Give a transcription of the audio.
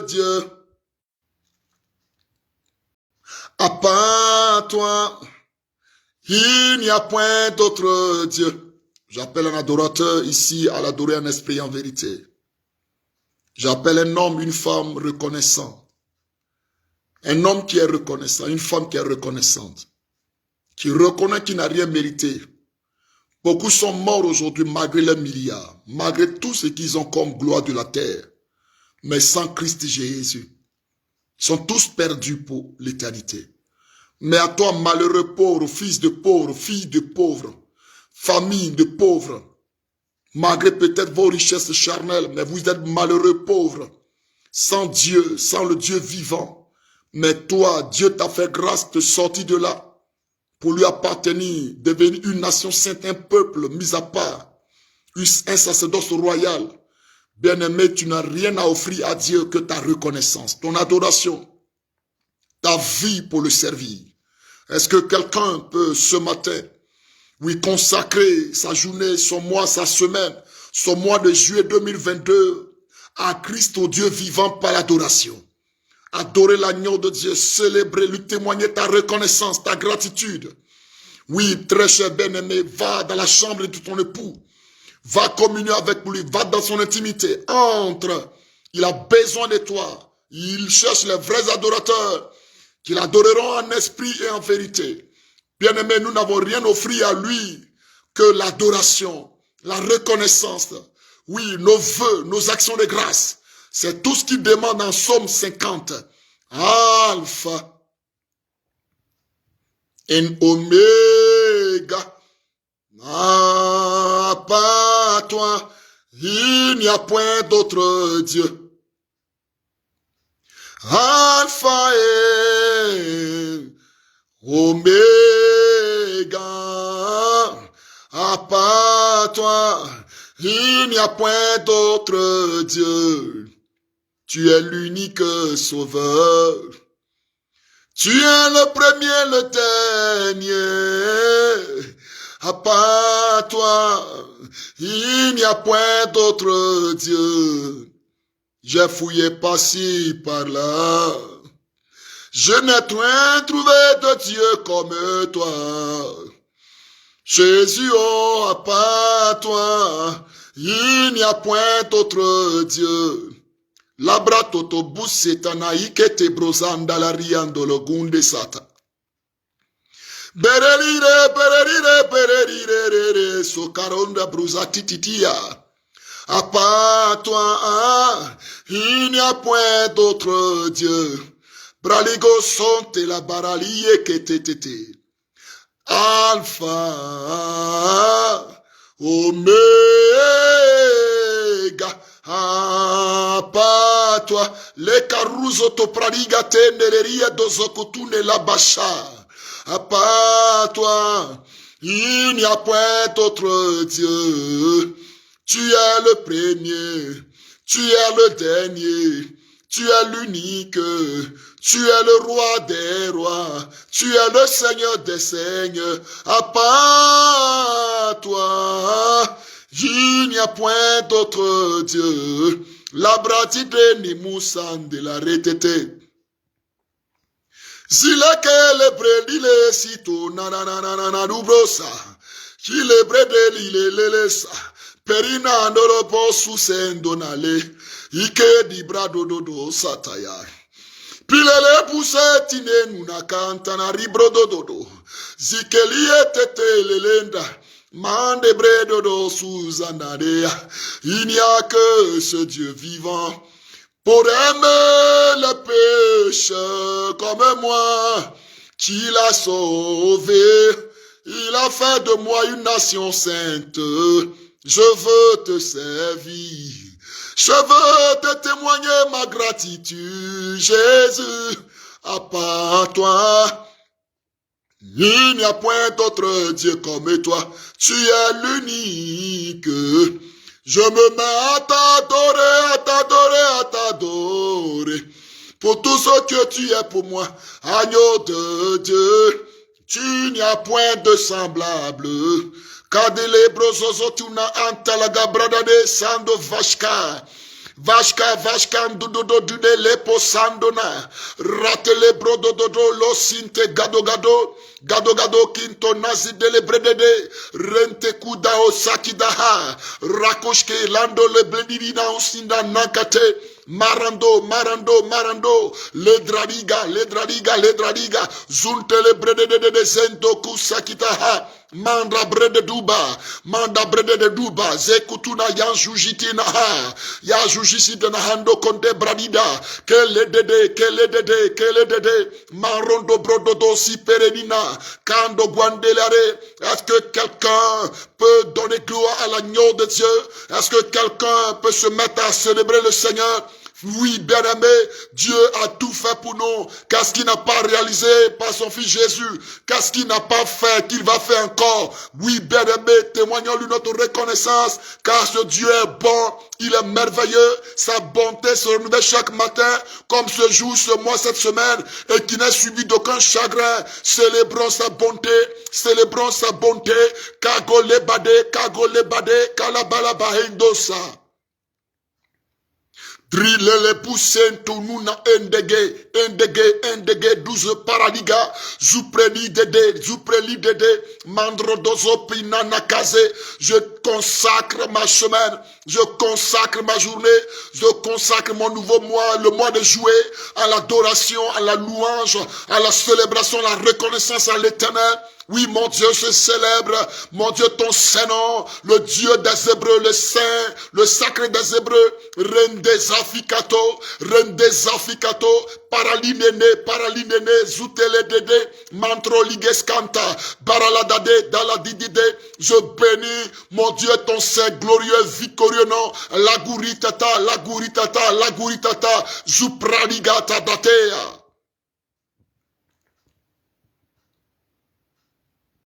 Dieu. À part toi, il n'y a point d'autre Dieu. J'appelle un adorateur ici à l'adorer en esprit et en vérité. J'appelle un homme, une femme reconnaissant. Un homme qui est reconnaissant, une femme qui est reconnaissante. Qui reconnaît qu'il n'a rien mérité. Beaucoup sont morts aujourd'hui malgré leurs milliards, malgré tout ce qu'ils ont comme gloire de la terre. Mais sans Christ Jésus, ils sont tous perdus pour l'éternité. Mais à toi, malheureux pauvre, fils de pauvre, fille de pauvre, famille de pauvres, malgré peut-être vos richesses charnelles, mais vous êtes malheureux pauvres, sans Dieu, sans le Dieu vivant. Mais toi, Dieu t'a fait grâce de sortir de là, pour lui appartenir, devenir une nation sainte, un peuple mis à part, un sacerdoce royal. Bien-aimé, tu n'as rien à offrir à Dieu que ta reconnaissance, ton adoration, ta vie pour le servir. Est-ce que quelqu'un peut ce matin, oui, consacrer sa journée, son mois, sa semaine, son mois de juillet 2022 à Christ, au Dieu vivant par l'adoration? Adorer l'agneau de Dieu, célébrer, lui témoigner ta reconnaissance, ta gratitude. Oui, très cher bien-aimé, va dans la chambre de ton époux. Va communier avec lui, va dans son intimité. Entre, il a besoin de toi. Il cherche les vrais adorateurs qui l'adoreront en esprit et en vérité. Bien-aimé, nous n'avons rien offert à lui que l'adoration, la reconnaissance. Oui, nos vœux, nos actions de grâce. C'est tout ce qu'il demande en Psaume 50. Alpha et Oméga. À part toi, il n'y a point d'autre Dieu. Alpha et Oméga. À part toi, il n'y a point d'autre Dieu. Tu es l'unique sauveur. Tu es le premier, le dernier. À part toi, il n'y a point d'autre Dieu. J'ai fouillé par-ci, par-là. Je n'ai rien trouvé de Dieu comme toi. Jésus, oh, à part toi, il n'y a point d'autre Dieu. Labratoto busetana ikete brosanda la riando lo gunde sata. Bererire, bererire, bererire, socaronda brusatititia. À part toi, il n'y a point d'autre Dieu. Braligo sonte la baralie que tétété. Alpha, Oméga. Ah, pas toi, les carouzo to pradigate nereria dozokotune la bacha. Ah, pas toi, il n'y a point d'autre Dieu. Tu es le premier, tu es le dernier, tu es l'unique, tu es le roi des rois, tu es le Seigneur des seigneurs. À part toi, il n'y a point d'autre Dieu. La bratide ni moussan de la retété. Si la que le bredile sito nananana dubrosa. Si le bredile lelesa. Perina andoropo susendonale. Ike di brado dodo sataya. Pilele pousetine nuna kantana ribrodo dodo. Zikelie tete lelenda. Mande bredo do suzanadea. Il n'y a que ce Dieu vivant pour aimer le péché comme moi, qui l'a sauvé. Il a fait de moi une nation sainte. Je veux te servir. Je veux te témoigner ma gratitude, Jésus. À part toi, il n'y a point d'autre Dieu comme toi. Tu es l'unique. Je me mets à t'adorer, à t'adorer, à t'adorer. Pour tout ce que tu es pour moi, agneau de Dieu. Tu n'y as point de semblable. Kadele brozozo tuna anta la gabrada de sando vashka. Vashka, dododo, dude, lepo, sandona. Ratele, brodododo, lo sinte, gado, gado. Gado, gado, kinto, nazi, dele, bredede. Rente, kudao, sakidaha. Rakoshke, lando, le bledivina, osinda, nakate. Marando, le dradiga, zunte le brede de zento kusakitaha, manda brede de duba, zekutuna yan jujiti naha, ya jujisi de nahando konde bradida, kele dede, marondo brodo dosi perenina, kando guandelare. Est-ce que quelqu'un peut donner gloire à l'agneau de Dieu? Est-ce que quelqu'un peut se mettre à célébrer le Seigneur? Oui, bien-aimé, Dieu a tout fait pour nous. Qu'est-ce qu'il n'a pas réalisé par son Fils Jésus? Qu'est-ce qu'il n'a pas fait, qu'il va faire encore? Oui, bien-aimé, témoignons-lui notre reconnaissance, car ce Dieu est bon, il est merveilleux, sa bonté se renouvelle chaque matin, comme ce jour, ce mois, cette semaine, et qui n'a subi d'aucun chagrin. Célébrons sa bonté, kagolebade, kalabalaba hendosa. Drillele poussento nuna endege 12 paraliga zupreli dede mandrodozo pinana kaze. Je consacre ma semaine, je consacre ma journée, je consacre mon nouveau mois, le mois de juillet, à l'adoration, à la louange, à la célébration, à la reconnaissance à l'Éternel. Oui, mon Dieu, je célèbre, mon Dieu, ton Saint-Nom, le Dieu des Hébreux, le Saint, le sacré des Hébreux, Reine des Afikato, paralinene, zutele dede, mantro ligeskanta, baraladade, daladidide. Je bénis, mon Dieu, ton Saint glorieux, victorieux nom, laguritata, zupraligata datea.